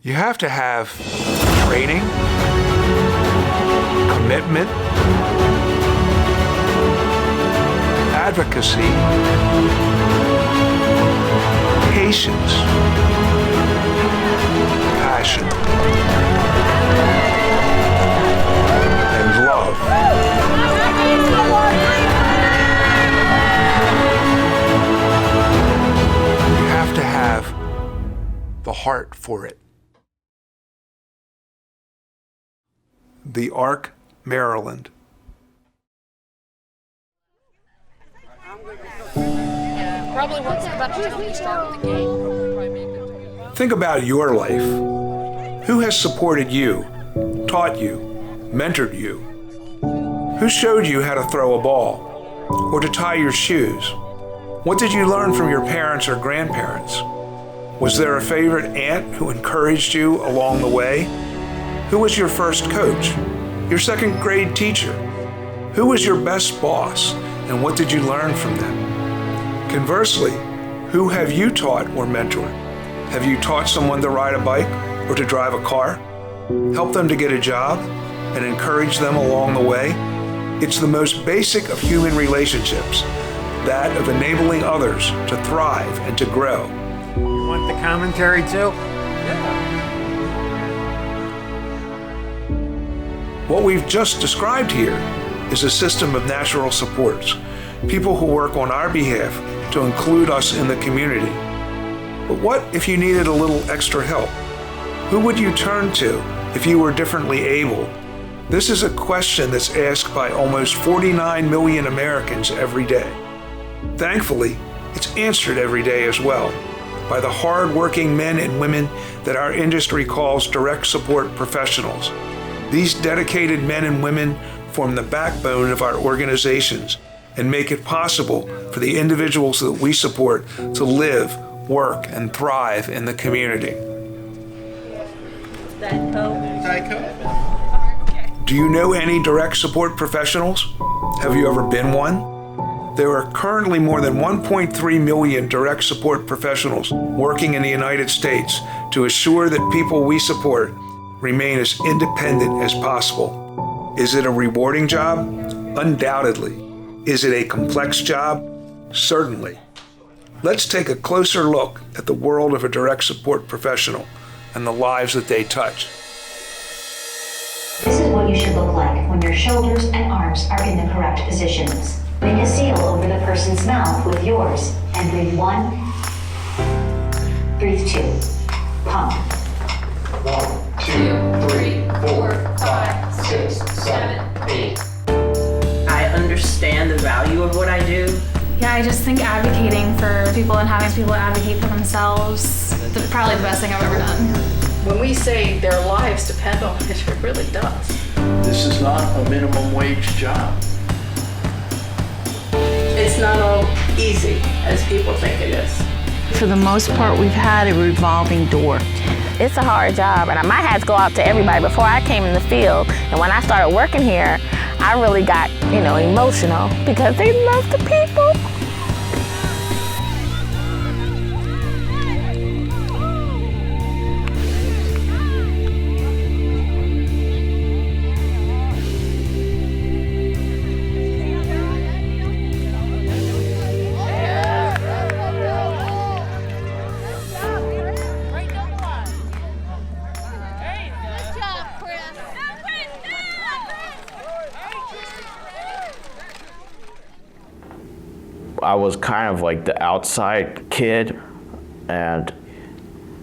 You have to have training, commitment, advocacy, patience, passion, and love. You have to have the heart for it. The Ark, Maryland. Probably once about the time we start with the game. Think about your life. Who has supported you, taught you, mentored you? Who showed you how to throw a ball or to tie your shoes? What did you learn from your parents or grandparents? Was there a favorite aunt who encouraged you along the way? Who was your first coach? Your second grade teacher? Who was your best boss, and what did you learn from them? Conversely, who have you taught or mentored? Have you taught someone to ride a bike or to drive a car? Help them to get a job and encourage them along the way? It's the most basic of human relationships, that of enabling others to thrive and to grow. You want the commentary too? What we've just described here is a system of natural supports, people who work on our behalf to include us in the community. But what if you needed a little extra help? Who would you turn to if you were differently able? This is a question that's asked by almost 49 million Americans every day. Thankfully, it's answered every day as well by the hard-working men and women that our industry calls direct support professionals. These dedicated men and women form the backbone of our organizations and make it possible for the individuals that we support to live, work, and thrive in the community. Diet Coke. Do you know any direct support professionals? Have you ever been one? There are currently more than 1.3 million direct support professionals working in the United States to assure that people we support remain as independent as possible. Is it a rewarding job? Undoubtedly. Is it a complex job? Certainly. Let's take a closer look at the world of a direct support professional and the lives that they touch. This is what you should look like when your shoulders and arms are in the correct positions. Make a seal over the person's mouth with yours and breathe 1, breathe 2, pump. 1, 2, 3, 4, 5, 6, 7, 8. I understand the value of what I do. Yeah, I just think advocating for people and having people advocate for themselves is probably the best thing I've ever done. When we say their lives depend on it, it really does. This is not a minimum wage job. It's not all easy as people think it is. For the most part, we've had a revolving door. It's a hard job, and my hats go out to everybody. Before I came in the field, and when I started working here, I really got, emotional because they love the people. I was kind of like the outside kid, and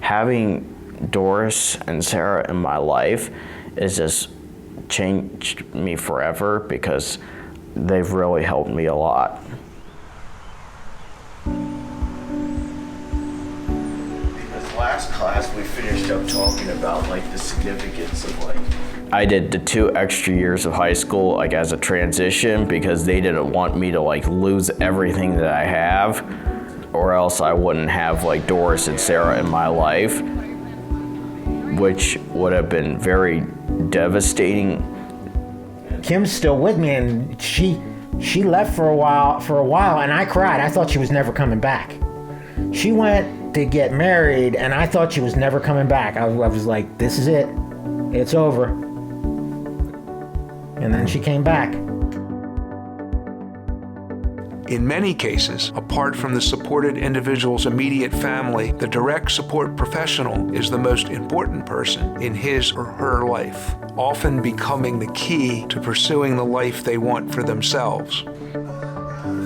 having Doris and Sarah in my life has just changed me forever because they've really helped me a lot. In this last class, we finished up talking about the significance of I did the 2 extra years of high school as a transition because they didn't want me to lose everything that I have, or else I wouldn't have Doris and Sarah in my life, which would have been very devastating. Kim's still with me, and she left for a while, and I cried. I thought she was never coming back. She went to get married, and I thought she was never coming back. I was like, this is it. It's over. And then she came back. In many cases, apart from the supported individual's immediate family, the direct support professional is the most important person in his or her life, often becoming the key to pursuing the life they want for themselves.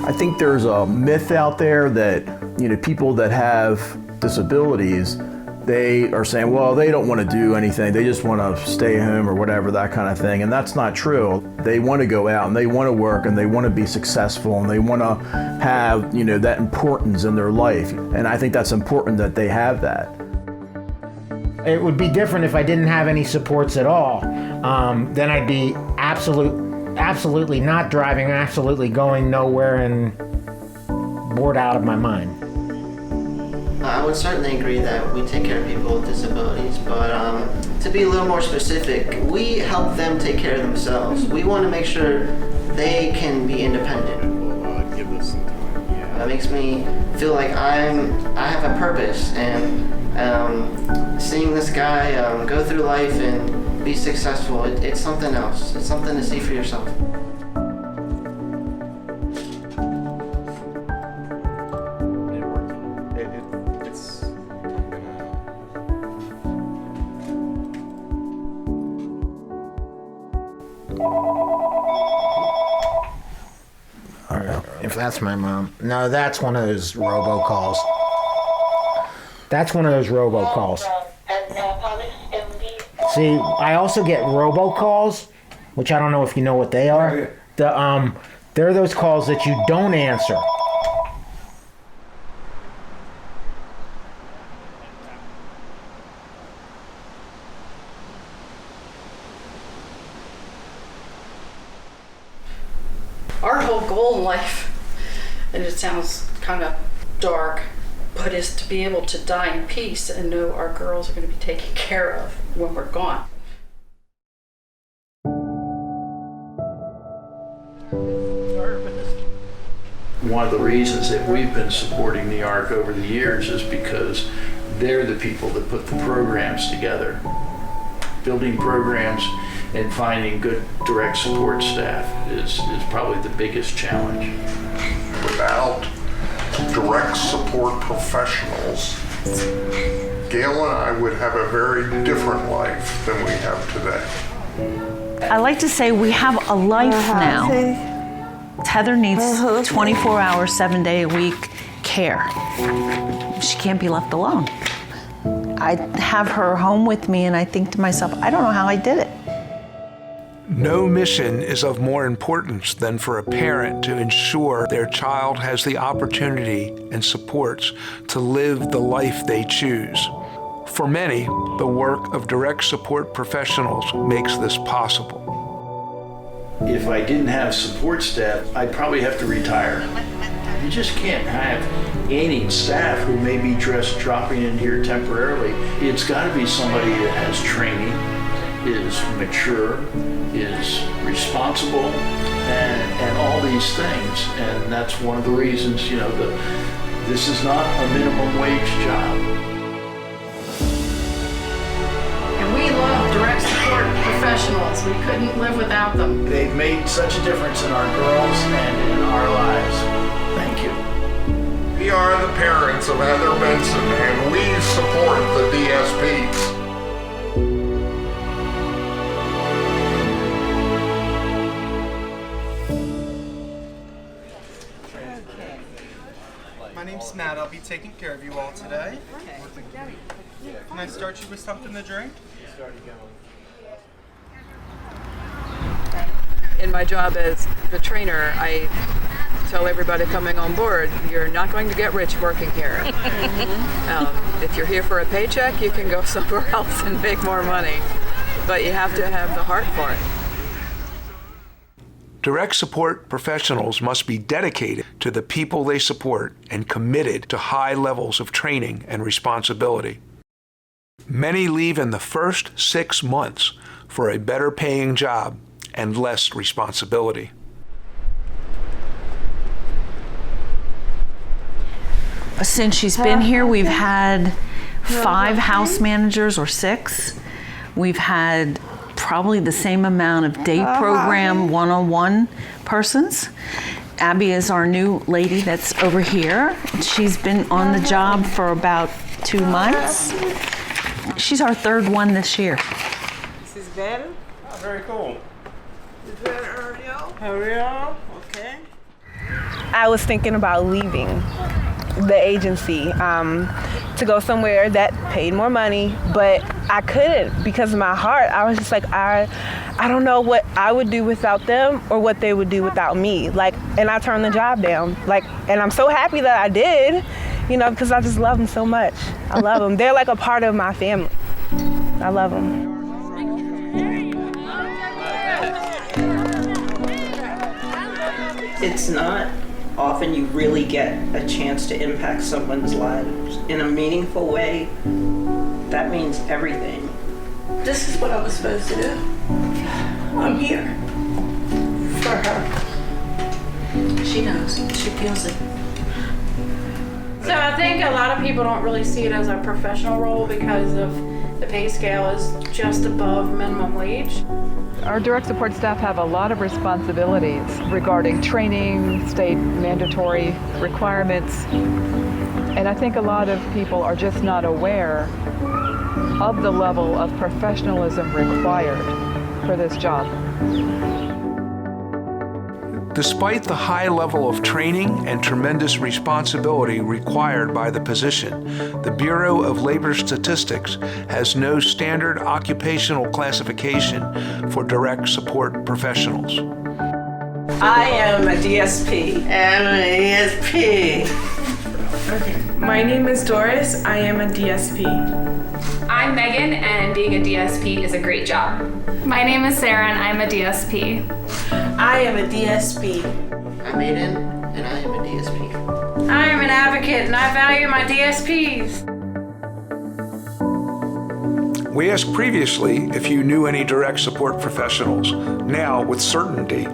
I think there's a myth out there that, people that have disabilities, they are saying, well, they don't want to do anything. They just want to stay home or whatever, that kind of thing. And that's not true. They want to go out and they want to work and they want to be successful and they want to have, that importance in their life. And I think that's important that they have that. It would be different if I didn't have any supports at all. Then I'd be absolutely not driving, absolutely going nowhere and bored out of my mind. I would certainly agree that we take care of people with disabilities, but to be a little more specific, we help them take care of themselves. We want to make sure they can be independent. Give us some time. Yeah. That makes me feel like I have a purpose, and seeing this guy go through life and be successful, it's something else. It's something to see for yourself. If that's my mom. No, that's one of those robocalls. That's one of those robocalls. See, I also get robocalls, which I don't know if you know what they are. They're those calls that you don't answer. Our whole goal in life, and it sounds kind of dark, but is to be able to die in peace and know our girls are going to be taken care of when we're gone. One of the reasons that we've been supporting the ARC over the years is because they're the people that put the programs together. Building programs and finding good direct support staff is probably the biggest challenge. Without direct support professionals, Gail and I would have a very different life than we have today. I like to say we have a life now. Heather needs 24 hours, 7 day a week care. She can't be left alone. I have her home with me and I think to myself, I don't know how I did it. No mission is of more importance than for a parent to ensure their child has the opportunity and supports to live the life they choose. For many, the work of direct support professionals makes this possible. If I didn't have support staff, I'd probably have to retire. You just can't have any staff who may be just dropping in here temporarily. It's got to be somebody that has training, is mature, is responsible, and all these things. And that's one of the reasons, this is not a minimum wage job. And we love direct support professionals. We couldn't live without them. They've made such a difference in our girls and in our lives. Thank you. We are the parents of Heather Benson, and we support the DSPs. My name's Matt. I'll be taking care of you all today. Can I start you with something to drink? In my job as the trainer, I tell everybody coming on board, you're not going to get rich working here. If you're here for a paycheck, you can go somewhere else and make more money. But you have to have the heart for it. Direct support professionals must be dedicated to the people they support and committed to high levels of training and responsibility. Many leave in the first 6 months for a better paying job and less responsibility. Since she's been here, we've had 5 house managers or 6. We've had probably the same amount of day program one-on-one persons. Abby is our new lady that's over here. She's been on the job for about 2 months. She's our 3rd one this year. This is Ben. Oh, very cool. This is Ariel. Okay. I was thinking about leaving the agency to go somewhere that paid more money, but I couldn't because of my heart. I was just like, I don't know what I would do without them or what they would do without me. Like, and I turned the job down. Like, and I'm so happy that I did, you know, because I just love them so much. I love them. They're like a part of my family. I love them. It's not often you really get a chance to impact someone's lives in a meaningful way. That means everything. This is what I was supposed to do. I'm here for her. She knows. She feels it. So I think a lot of people don't really see it as a professional role because of the pay scale is just above minimum wage. Our direct support staff have a lot of responsibilities regarding training, state mandatory requirements, and I think a lot of people are just not aware of the level of professionalism required for this job. Despite the high level of training and tremendous responsibility required by the position, the Bureau of Labor Statistics has no standard occupational classification for direct support professionals. I am a DSP. I'm an ESP. Okay. My name is Doris. I am a DSP. I'm Megan, and being a DSP is a great job. My name is Sarah, and I'm a DSP. I am a DSP. I'm Aiden, and I am a DSP. I am an advocate, and I value my DSPs. We asked previously if you knew any direct support professionals. Now, with certainty,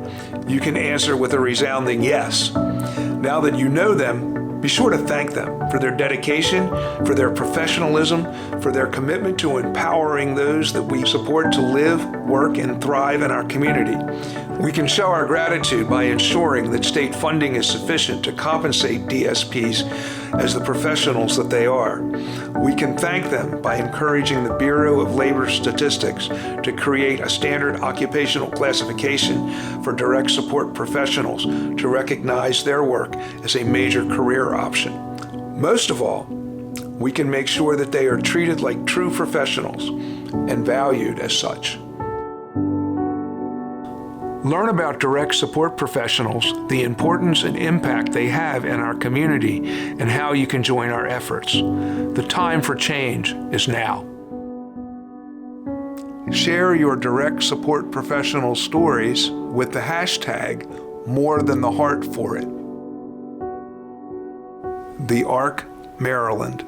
you can answer with a resounding yes. Now that you know them, be sure to thank them for their dedication, for their professionalism, for their commitment to empowering those that we support to live, work, and thrive in our community. We can show our gratitude by ensuring that state funding is sufficient to compensate DSPs as the professionals that they are. We can thank them by encouraging the Bureau of Labor Statistics to create a standard occupational classification for direct support professionals to recognize their work as a major career option. Most of all, we can make sure that they are treated like true professionals and valued as such. Learn about direct support professionals, the importance and impact they have in our community, and how you can join our efforts. The time for change is now. Share your direct support professional stories with the hashtag #MoreThanTheHeart for it. The Arc, Maryland.